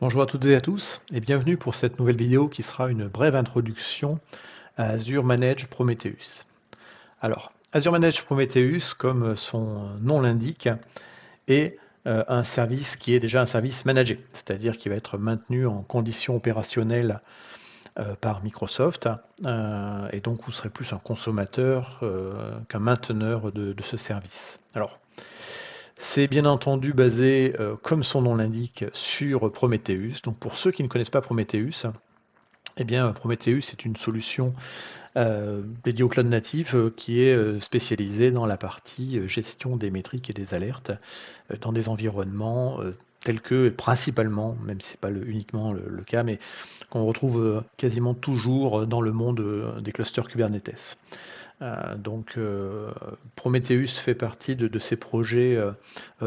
Bonjour à toutes et à tous et bienvenue pour cette nouvelle vidéo qui sera une brève introduction à Azure Managed Prometheus. Alors, Azure Managed Prometheus, comme son nom l'indique, est un service qui est déjà un service managé, c'est-à-dire qui va être maintenu en conditions opérationnelles par Microsoft, et donc vous serez plus un consommateur qu'un mainteneur de ce service. Alors, c'est bien entendu basé, comme son nom l'indique, sur Prometheus. Donc pour ceux qui ne connaissent pas Prometheus, eh bien, Prometheus est une solution dédiée au cloud natif qui est spécialisée dans la partie gestion des métriques et des alertes dans des environnements tels que, principalement, même si ce n'est pas uniquement le cas, mais qu'on retrouve quasiment toujours dans le monde des clusters Kubernetes. Donc Prometheus fait partie de ces projets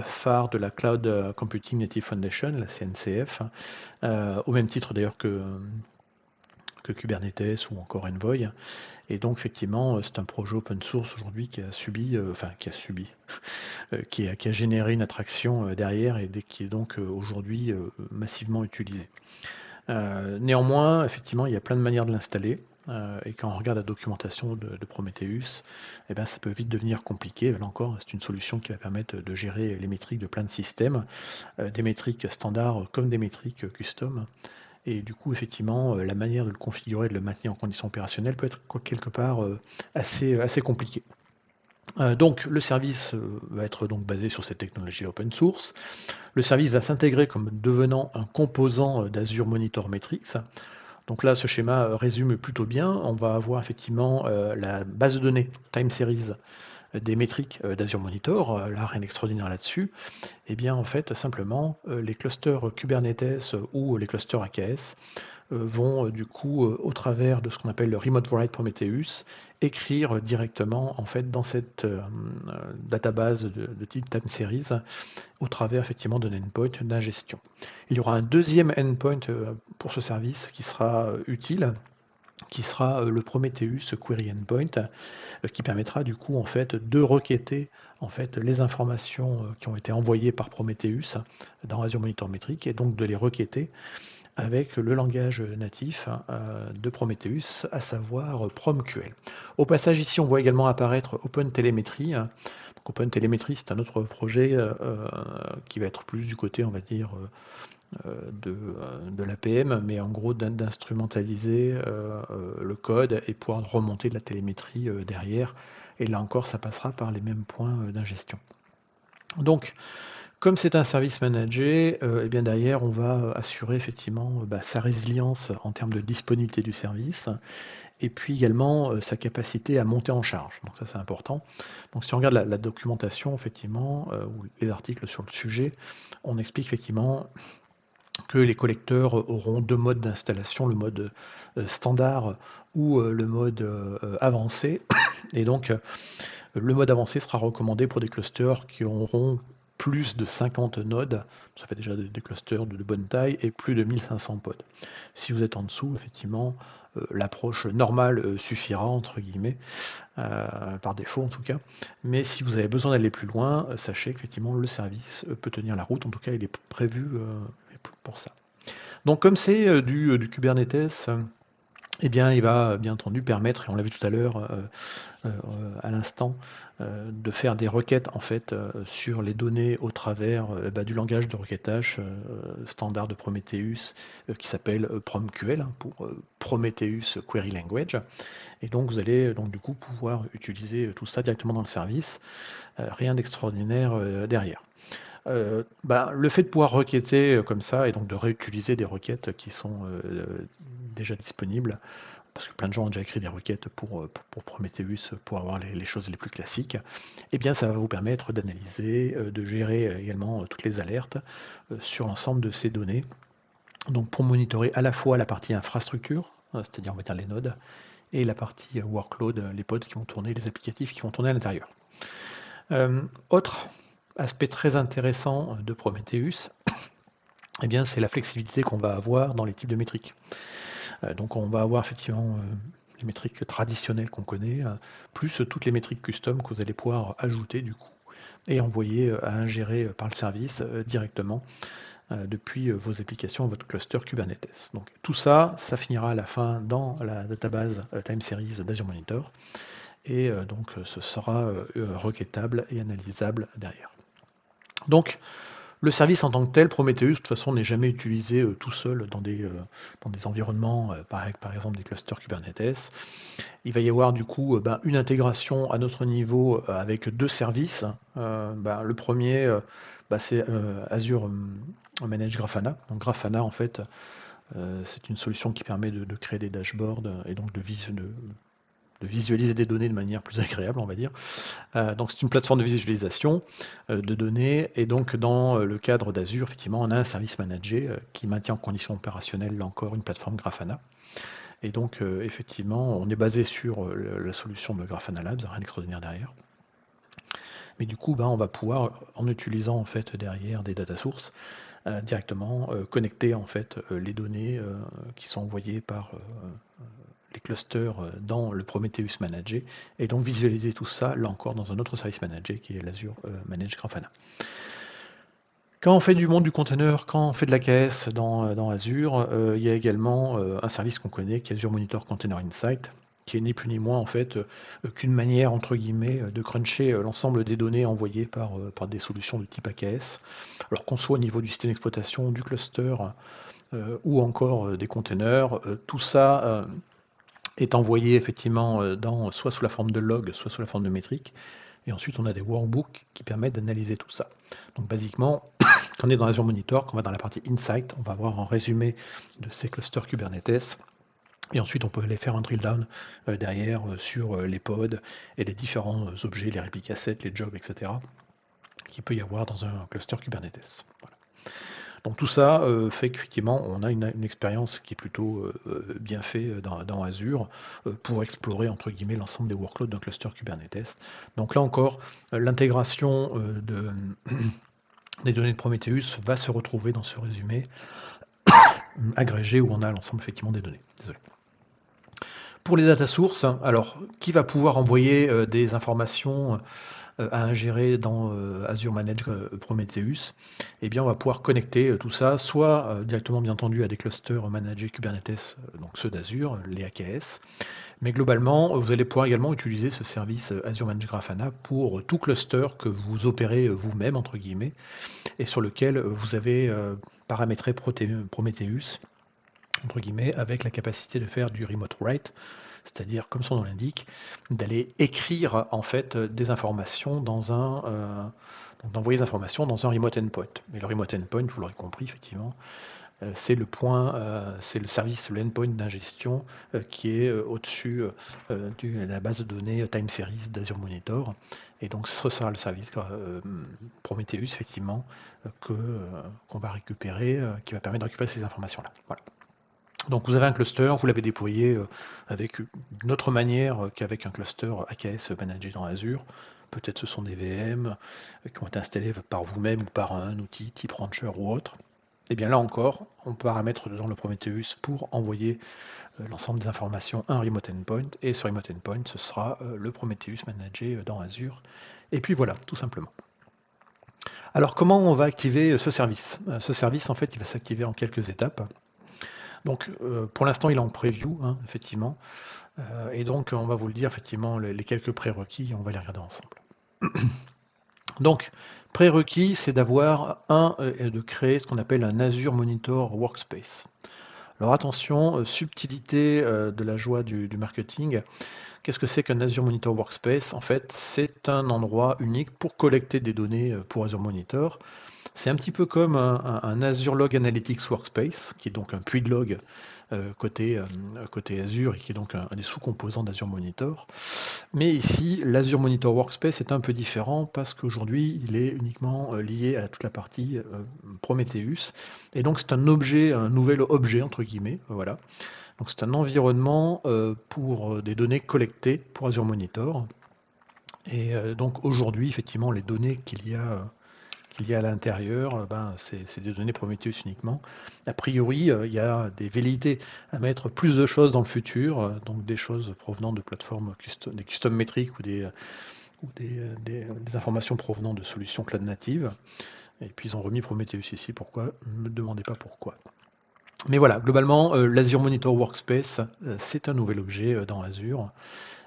phares de la Cloud Computing Native Foundation, la CNCF, au même titre d'ailleurs que Kubernetes ou encore Envoy. Et donc effectivement, c'est un projet open source aujourd'hui qui a subi, qui a généré une attraction derrière et qui est donc aujourd'hui massivement utilisé. Néanmoins, effectivement, il y a plein de manières de l'installer. Et quand on regarde la documentation de Prometheus, eh ben, ça peut vite devenir compliqué. Là encore, c'est une solution qui va permettre de gérer les métriques de plein de systèmes, des métriques standards comme des métriques custom. Et du coup, effectivement, la manière de le configurer, de le maintenir en conditions opérationnelles peut être quelque part assez compliqué. Donc le service va être donc basé sur cette technologie open source. Le service va s'intégrer comme devenant un composant d'Azure Monitor Metrics. Donc là, ce schéma résume plutôt bien. On va avoir effectivement la base de données time series des métriques d'Azure Monitor. Là, rien d'extraordinaire là-dessus. Et bien, en fait, simplement, les clusters Kubernetes ou les clusters AKS vont du coup, au travers de ce qu'on appelle le Remote Write Prometheus, écrire directement en fait dans cette database de type time series au travers effectivement d'un endpoint d'ingestion. Il y aura un deuxième endpoint pour ce service qui sera utile, qui sera le Prometheus Query Endpoint, qui permettra du coup en fait de requêter en fait les informations qui ont été envoyées par Prometheus dans Azure Monitor Metrics et donc de les requêter avec le langage natif de Prometheus, à savoir PromQL. Au passage, ici, on voit également apparaître OpenTelemetry. Donc OpenTelemetry, c'est un autre projet qui va être plus du côté, on va dire, de l'APM, mais en gros d'instrumentaliser le code et pouvoir remonter de la télémétrie derrière. Et là encore, ça passera par les mêmes points d'ingestion. Donc, comme c'est un service managé, et bien derrière, on va assurer effectivement sa résilience en termes de disponibilité du service et puis également sa capacité à monter en charge. Donc ça, c'est important. Donc si on regarde la documentation, effectivement, ou les articles sur le sujet, on explique effectivement que les collecteurs auront deux modes d'installation, le mode standard ou le mode avancé. Et donc, le mode avancé sera recommandé pour des clusters qui auront plus de 50 nodes, ça fait déjà des clusters de bonne taille, et plus de 1500 pods. Si vous êtes en dessous, effectivement, l'approche normale suffira, entre guillemets, par défaut en tout cas. Mais si vous avez besoin d'aller plus loin, sachez qu'effectivement le service peut tenir la route, en tout cas il est prévu pour ça. Donc comme c'est du Kubernetes, eh bien, il va bien entendu permettre, et on l'a vu tout à l'heure, à l'instant, de faire des requêtes en fait sur les données au travers du langage de requêtage standard de Prometheus qui s'appelle PromQL pour Prometheus Query Language. Et donc vous allez donc du coup pouvoir utiliser tout ça directement dans le service, rien d'extraordinaire derrière. Le fait de pouvoir requêter comme ça et donc de réutiliser des requêtes qui sont déjà disponibles, parce que plein de gens ont déjà écrit des requêtes pour Prometheus pour avoir les choses les plus classiques, eh bien ça va vous permettre d'analyser, de gérer également toutes les alertes sur l'ensemble de ces données. Donc pour monitorer à la fois la partie infrastructure, c'est-à-dire on va dire les nodes, et la partie workload, les pods qui vont tourner, les applicatifs qui vont tourner à l'intérieur. Autre aspect très intéressant de Prometheus, eh bien, c'est la flexibilité qu'on va avoir dans les types de métriques. Donc on va avoir effectivement les métriques traditionnelles qu'on connaît, plus toutes les métriques custom que vous allez pouvoir ajouter du coup et envoyer à ingérer par le service directement depuis vos applications, votre cluster Kubernetes. Donc tout ça, ça finira à la fin dans la database time series d'Azure Monitor, et donc ce sera requêtable et analysable derrière. Donc le service en tant que tel, Prometheus, de toute façon, n'est jamais utilisé tout seul dans des environnements, par exemple des clusters Kubernetes. Il va y avoir du coup une intégration à notre niveau avec deux services. Le premier, c'est Azure Managed Grafana. Donc Grafana, en fait, c'est une solution qui permet de créer des dashboards et donc de visualiser des données de manière plus agréable, on va dire. Donc c'est une plateforme de visualisation de données, et donc dans le cadre d'Azure, effectivement, on a un service managé qui maintient en condition opérationnelle, là encore, une plateforme Grafana. Et donc effectivement, on est basé sur la solution de Grafana Labs, rien d'extraordinaire derrière. Mais du coup, on va pouvoir, en utilisant en fait derrière des data sources, directement connecter en fait les données qui sont envoyées par les clusters dans le Prometheus Manager, et donc visualiser tout ça, là encore, dans un autre service manager qui est l'Azure Managed Grafana. Quand on fait du monde du container, quand on fait de l'AKS dans Azure, il y a également un service qu'on connaît qui est Azure Monitor Container Insight, qui est ni plus ni moins en fait qu'une manière entre guillemets de cruncher l'ensemble des données envoyées par des solutions de type AKS, alors qu'on soit au niveau du système d'exploitation, du cluster ou encore des containers. Tout ça est envoyé effectivement soit sous la forme de log, soit sous la forme de métrique. Et ensuite, on a des workbooks qui permettent d'analyser tout ça. Donc, basiquement, quand on est dans Azure Monitor, quand on va dans la partie Insight, on va avoir un résumé de ces clusters Kubernetes. Et ensuite, on peut aller faire un drill down derrière sur les pods et les différents objets, les replica sets, les jobs, etc., qu'il peut y avoir dans un cluster Kubernetes. Voilà. Donc tout ça fait qu'effectivement on a une expérience qui est plutôt bien faite dans Azure pour explorer entre guillemets l'ensemble des workloads d'un cluster Kubernetes. Donc là encore, l'intégration des données de Prometheus va se retrouver dans ce résumé agrégé où on a l'ensemble effectivement des données. Désolé. Pour les data sources, alors qui va pouvoir envoyer des informations à ingérer dans Azure Managed Prometheus, eh bien on va pouvoir connecter tout ça, soit directement bien entendu à des clusters managés Kubernetes, donc ceux d'Azure, les AKS, mais globalement vous allez pouvoir également utiliser ce service Azure Managed Grafana pour tout cluster que vous opérez vous-même entre guillemets, et sur lequel vous avez paramétré Prometheus entre guillemets avec la capacité de faire du remote write, c'est-à-dire, comme son nom l'indique, d'aller écrire en fait des informations d'envoyer des informations dans un remote endpoint. Et le remote endpoint, vous l'aurez compris, effectivement, c'est le c'est le service, le endpoint d'ingestion qui est au-dessus de la base de données time series d'Azure Monitor. Et donc, ce sera le service Prometheus, effectivement, qu'on va récupérer, qui va permettre de récupérer ces informations-là. Voilà. Donc vous avez un cluster, vous l'avez déployé avec une autre manière qu'avec un cluster AKS managé dans Azure. Peut-être ce sont des VM qui ont été installés par vous-même ou par un outil type Rancher ou autre. Et bien là encore, on peut paramètre dans le Prometheus pour envoyer l'ensemble des informations à un remote endpoint. Et ce remote endpoint, ce sera le Prometheus managé dans Azure. Et puis voilà, tout simplement. Alors comment on va activer ce service? Ce service, en fait, il va s'activer en quelques étapes. Donc pour l'instant il est en preview, effectivement, et donc on va vous le dire effectivement les quelques prérequis, on va les regarder ensemble. Donc prérequis, c'est d'avoir de créer ce qu'on appelle un Azure Monitor Workspace. Alors attention, subtilité de la joie du marketing. Qu'est-ce que c'est qu'un Azure Monitor Workspace? En fait, c'est un endroit unique pour collecter des données pour Azure Monitor. C'est un petit peu comme un Azure Log Analytics Workspace, qui est donc un puits de log côté Azure et qui est donc un des sous-composants d'Azure Monitor. Mais ici, l'Azure Monitor Workspace est un peu différent parce qu'aujourd'hui, il est uniquement lié à toute la partie Prometheus. Et donc, c'est un nouvel objet, entre guillemets. Voilà. Donc, c'est un environnement pour des données collectées pour Azure Monitor. Et donc, aujourd'hui, effectivement, les données qu'il y a à l'intérieur, c'est des données Prometheus uniquement. A priori, il y a des velléités à mettre plus de choses dans le futur, donc des choses provenant de plateformes des custom métriques ou des informations provenant de solutions cloud natives. Et puis ils ont remis Prometheus ici, pourquoi? Ne me demandez pas pourquoi. Mais voilà, globalement, l'Azure Monitor Workspace, c'est un nouvel objet dans Azure.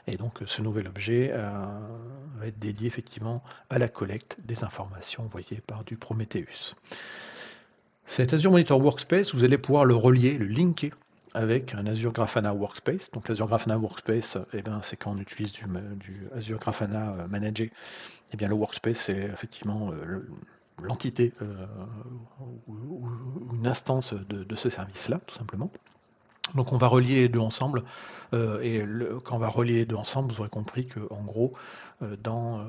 Et donc ce nouvel objet va être dédié effectivement à la collecte des informations envoyées par du Prometheus. Cet Azure Monitor Workspace, vous allez pouvoir le relier, le linker avec un Azure Grafana Workspace. Donc l'Azure Grafana Workspace, c'est quand on utilise du Azure Grafana managé. Eh bien le Workspace, c'est effectivement l'entité ou une instance de ce service-là, tout simplement. Donc on va relier les deux ensemble, quand on va relier les deux ensemble, vous aurez compris qu'en gros, quand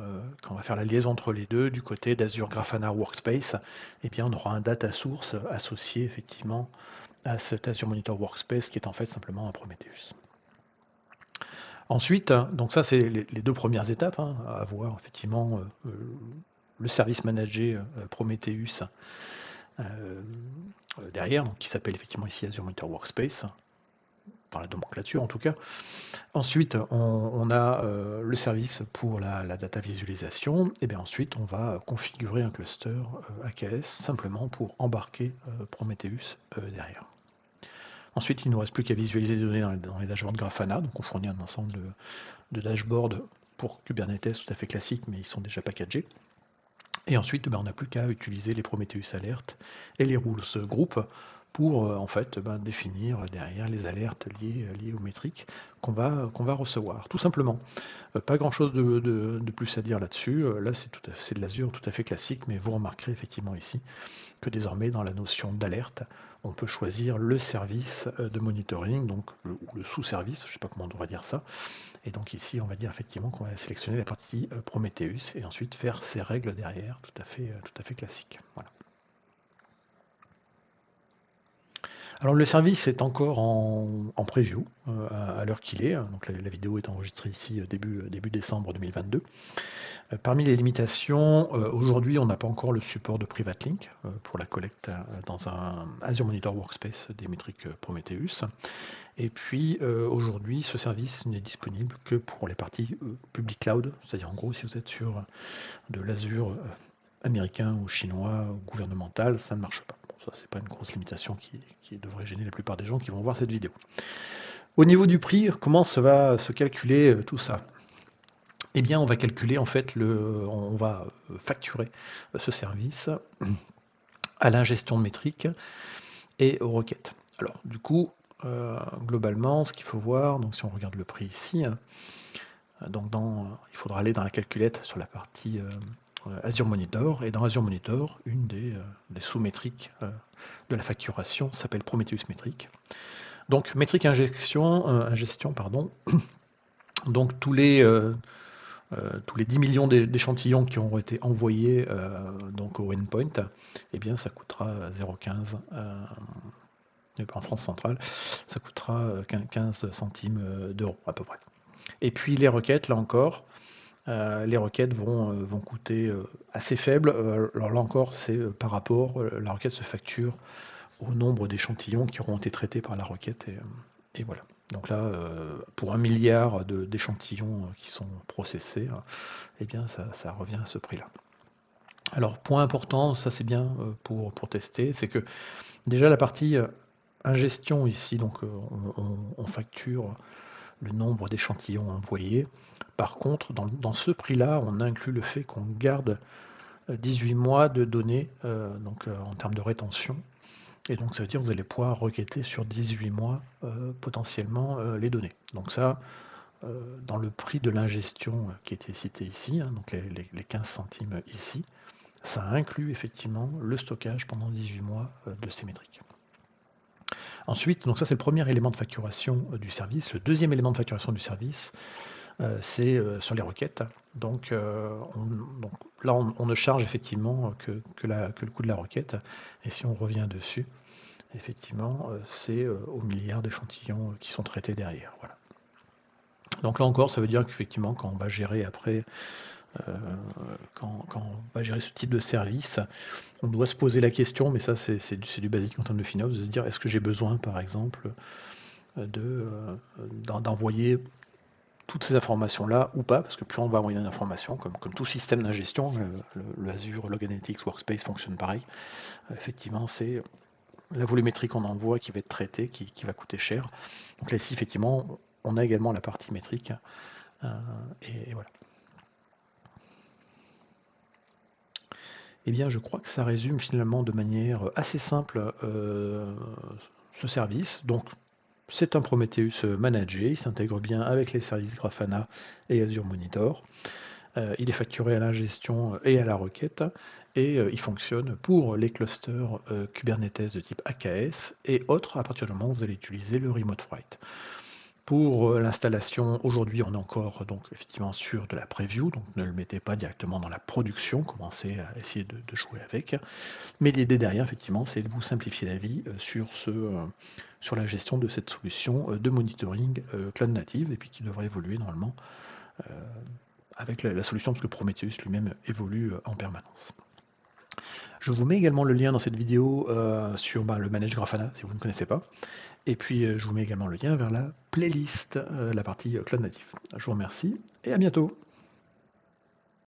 on va faire la liaison entre les deux, du côté d'Azure Grafana Workspace, eh bien on aura un data source associé effectivement à cet Azure Monitor Workspace qui est en fait simplement un Prometheus. Ensuite, donc ça c'est les deux premières étapes, à avoir effectivement le service managé Prometheus derrière, donc qui s'appelle effectivement ici Azure Monitor Workspace, par la nomenclature en tout cas. Ensuite, on a le service pour la data visualisation, et bien ensuite on va configurer un cluster AKS simplement pour embarquer Prometheus derrière. Ensuite, il ne nous reste plus qu'à visualiser les données dans les dashboards Grafana, donc on fournit un ensemble de dashboards pour Kubernetes tout à fait classiques, mais ils sont déjà packagés. Et ensuite, on n'a plus qu'à utiliser les Prometheus Alerts et les Rules Group pour en fait définir derrière les alertes liées aux métriques qu'on va recevoir, tout simplement. Pas grand chose de plus à dire là-dessus. Là, c'est de l'Azure tout à fait classique, mais vous remarquerez effectivement ici que désormais, dans la notion d'alerte, on peut choisir le service de monitoring, donc ou le sous-service, je ne sais pas comment on devrait dire ça. Et donc ici, on va dire effectivement qu'on va sélectionner la partie Prometheus et ensuite faire ses règles derrière, tout à fait classique. Voilà. Alors le service est encore en preview à l'heure qu'il est, donc la vidéo est enregistrée ici début décembre 2022. Parmi les limitations, aujourd'hui on n'a pas encore le support de Private Link pour la collecte dans un Azure Monitor Workspace des métriques Prometheus. Et puis aujourd'hui ce service n'est disponible que pour les parties public cloud, c'est-à-dire en gros si vous êtes sur de l'Azure américain ou chinois ou gouvernemental, ça ne marche pas. Bon, ça, c'est pas une grosse limitation qui devrait gêner la plupart des gens qui vont voir cette vidéo. Au niveau du prix, comment ça va se calculer tout ça? Eh bien, on va calculer en fait, on va facturer ce service à l'ingestion de métriques et aux requêtes. Alors, du coup, globalement, ce qu'il faut voir, donc si on regarde le prix ici, donc il faudra aller dans la calculette sur la partie Azure Monitor, et dans Azure Monitor, une des sous-métriques de la facturation s'appelle Prometheus Métrique. Donc métrique ingestion, pardon. Donc tous les 10 millions d'échantillons qui auront été envoyés donc au endpoint, eh bien ça coûtera 0,15 en France centrale, ça coûtera 15 centimes d'euros à peu près. Et puis les requêtes, là encore, les requêtes vont coûter assez faible. Alors là encore, c'est par rapport, la requête se facture au nombre d'échantillons qui auront été traités par la requête. Et voilà. Donc là, pour 1 milliard d'échantillons qui sont processés, eh bien ça revient à ce prix-là. Alors, point important, ça c'est bien pour tester, c'est que déjà la partie ingestion ici, donc on facture le nombre d'échantillons envoyés. Par contre, dans ce prix-là, on inclut le fait qu'on garde 18 mois de données en termes de rétention. Et donc ça veut dire que vous allez pouvoir requêter sur 18 mois potentiellement les données. Donc ça, dans le prix de l'ingestion qui était cité ici, donc les 15 centimes ici, ça inclut effectivement le stockage pendant 18 mois de ces métriques. Ensuite, donc ça c'est le premier élément de facturation du service. Le deuxième élément de facturation du service, c'est sur les requêtes. Donc là, on ne charge effectivement que le coût de la requête. Et si on revient dessus, effectivement, c'est au milliard d'échantillons qui sont traités derrière. Voilà. Donc là encore, ça veut dire qu'effectivement, quand on va gérer après, quand on va gérer ce type de service, on doit se poser la question, mais ça c'est du basique en termes de finance, de se dire est-ce que j'ai besoin par exemple d'envoyer toutes ces informations-là ou pas, parce que plus on va envoyer d'informations, comme tout système d'ingestion, le Azure Log Analytics Workspace fonctionne pareil. Effectivement, c'est la volumétrie qu'on envoie qui va être traitée, qui va coûter cher. Donc là, ici, effectivement, on a également la partie métrique. Et voilà. Eh bien, je crois que ça résume finalement de manière assez simple ce service. Donc, c'est un Prometheus managé, il s'intègre bien avec les services Grafana et Azure Monitor. Il est facturé à l'ingestion et à la requête, et il fonctionne pour les clusters Kubernetes de type AKS et autres à partir du moment où vous allez utiliser le Remote Flight. Pour l'installation, aujourd'hui, on est encore donc effectivement sur de la preview, donc ne le mettez pas directement dans la production, commencez à essayer de jouer avec. Mais l'idée derrière, effectivement, c'est de vous simplifier la vie sur la gestion de cette solution de monitoring cloud native, et puis qui devrait évoluer normalement avec la solution, parce que Prometheus lui-même évolue en permanence. Je vous mets également le lien dans cette vidéo sur le Manage Grafana, si vous ne connaissez pas. Et puis, je vous mets également le lien vers la playlist, la partie Cloud Native. Je vous remercie et à bientôt.